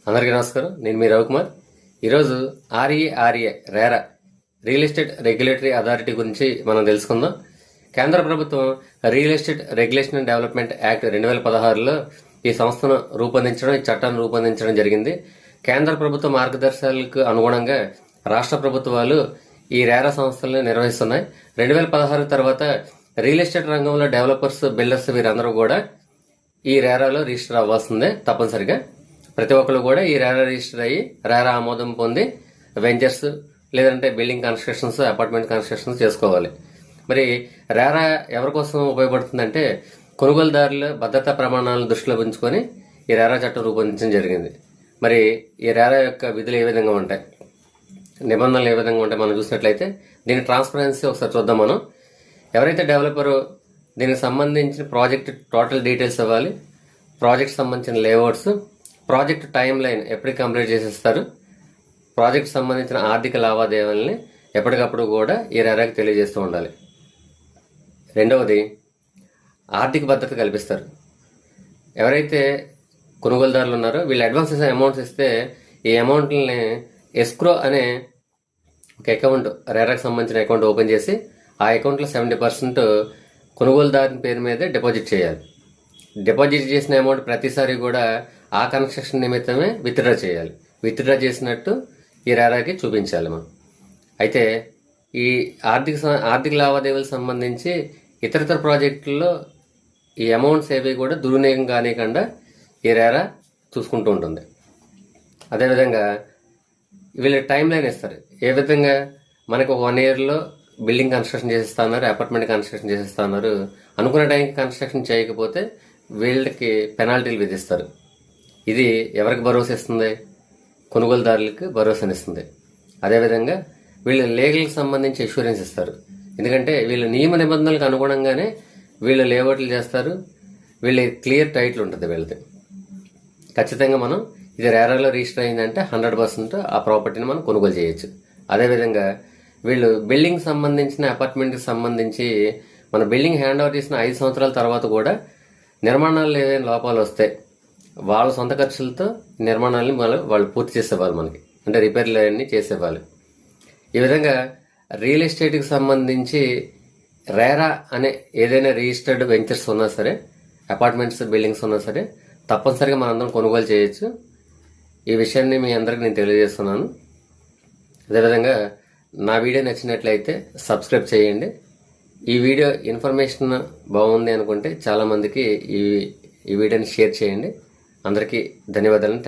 అందరికీ నమస్కారం. నేను మీ రవికుమార్. ఈరోజు R A RERA real estate regulatory authority గురించి మనం తెలుసుకుందాం. కేంద్ర ప్రభుత్వం real estate regulation and development act 2016లో ఈ సంస్థను రూపొందించడం, ఈ చట్టాన్ని రూపొందించడం జరిగింది. కేంద్ర ప్రభుత్వ మార్గదర్శకాలకు అనుగుణంగా రాష్ట్ర ప్రభుత్వాలు ఈ రేరా సంస్థలను నిర్వహిస్తున్నాయి. 2016 తర్వాత రియల్ ఎస్టేట్ రంగంలో డెవలపర్స్, బిల్డర్స్ వీరందరూ కూడా ఈ రేరాలో రిజిస్టర్ అవ్వాల్సిందే తప్పనిసరిగా. ప్రతి ఒక్కరు కూడా ఈ రేరా రిజిస్టర్ అయ్యి రేరా ఆమోదం పొంది వెంచర్స్ లేదంటే బిల్డింగ్ కన్స్ట్రక్షన్స్, అపార్ట్మెంట్ కన్స్ట్రక్షన్స్ చేసుకోవాలి. మరి రేరా ఎవరి కోసం ఉపయోగపడుతుందంటే కొనుగోలుదారుల భద్రతా ప్రమాణాలను దృష్టిలో ఉంచుకొని ఈ రేరా చట్టం రూపొందించడం జరిగింది. మరి ఈ రేరా యొక్క విధులు ఏ విధంగా ఉంటాయి, నిబంధనలు ఏ విధంగా ఉంటాయి మనం చూసినట్లయితే దీని ట్రాన్స్పరెన్సీ ఒకసారి చూద్దాం. మనం ఎవరైతే డెవలపరు దీనికి సంబంధించిన ప్రాజెక్ట్ టోటల్ డీటెయిల్స్ ఇవ్వాలి, ప్రాజెక్ట్ సంబంధించిన లేఅవుట్స్, ప్రాజెక్ట్ టైం లైన్ ఎప్పటికి కంప్లీట్ చేసేస్తారు, ప్రాజెక్ట్ సంబంధించిన ఆర్థిక లావాదేవీలని ఎప్పటికప్పుడు కూడా ఈ రేరాకి తెలియజేస్తూ ఉండాలి. రెండవది ఆర్థిక భద్రత కల్పిస్తారు. ఎవరైతే కొనుగోలుదారులు ఉన్నారో వీళ్ళు అడ్వాన్స్ అమౌంట్స్ ఇస్తే ఈ అమౌంట్లని ఎస్క్రో అనే ఒక అకౌంట్, రేరాకి సంబంధించిన అకౌంట్ ఓపెన్ చేసి ఆ అకౌంట్లో 70% కొనుగోలుదారుని పేరు మీదే డిపాజిట్ చేయాలి. డిపాజిట్ చేసిన అమౌంట్ ప్రతిసారి కూడా ఆ కన్స్ట్రక్షన్ నిమిత్తమే విత్డ్రా చేయాలి. విత్డ్రా చేసినట్టు ఈ రేరాకి చూపించాలి మనం. అయితే ఈ ఆర్థిక లావాదేవీలకు సంబంధించి ఇతర ప్రాజెక్టుల్లో ఈ అమౌంట్స్ ఏవి కూడా దుర్వినియోగం కానికుండా ఈ రేరా చూసుకుంటూ ఉంటుంది. అదేవిధంగా వీళ్ళు టైం లైన్ ఇస్తారు. ఏ విధంగా మనకు 1 yearలో బిల్డింగ్ కన్స్ట్రక్షన్ చేసేస్తా ఉన్నారు, అపార్ట్మెంట్ కన్స్ట్రక్షన్ చేసేస్తా ఉన్నారు, అనుకున్న టైంకి కన్స్ట్రక్షన్ చేయకపోతే వీళ్ళకి పెనాల్టీలు విధిస్తారు. ఇది ఎవరికి భరోసా ఇస్తుంది? కొనుగోలుదారులకు భరోసానిస్తుంది. అదేవిధంగా వీళ్ళు లీగల్కి సంబంధించి ఇన్సూరెన్స్ ఇస్తారు. ఎందుకంటే వీళ్ళు నియమ నిబంధనలకు అనుగుణంగానే వీళ్ళు లేఅవుట్లు చేస్తారు. వీళ్ళ క్లియర్ టైటిల్ ఉంటుంది వీళ్ళది. ఖచ్చితంగా మనం ఇది రేరాలో రిజిస్టర్ అయిందంటే 100% ఆ ప్రాపర్టీని మనం కొనుగోలు చేయొచ్చు. అదేవిధంగా వీళ్ళు బిల్డింగ్ సంబంధించిన, అపార్ట్మెంట్కి సంబంధించి మన బిల్డింగ్ హ్యాండ్ ఓవర్ చేసిన 5 సంవత్సరాల తర్వాత కూడా నిర్మాణాల్లో ఏదైనా లోపాలు వస్తే వాళ్ళ సొంత ఖర్చులతో నిర్మాణాలని వాళ్ళు పూర్తి చేసేవాళ్ళు మనకి, అంటే రిపేర్లు అవన్నీ చేసేవాళ్ళు. ఈ విధంగా రియల్ ఎస్టేట్కి సంబంధించి రేరా అనే ఏదైనా రిజిస్టర్డ్ వెంచర్స్ ఉన్నా సరే, అపార్ట్మెంట్స్, బిల్డింగ్స్ ఉన్నా సరే తప్పనిసరిగా మనందరం కొనుగోలు చేయొచ్చు. ఈ విషయాన్ని మీ అందరికి నేను తెలియజేస్తున్నాను. అదేవిధంగా నా వీడియో నచ్చినట్లయితే సబ్స్క్రైబ్ చేయండి. ఈ వీడియో ఇన్ఫర్మేషన్ బాగుంది అనుకుంటే చాలామందికి ఈ వీడియోని షేర్ చేయండి. అందరికీ ధన్యవాదాలు.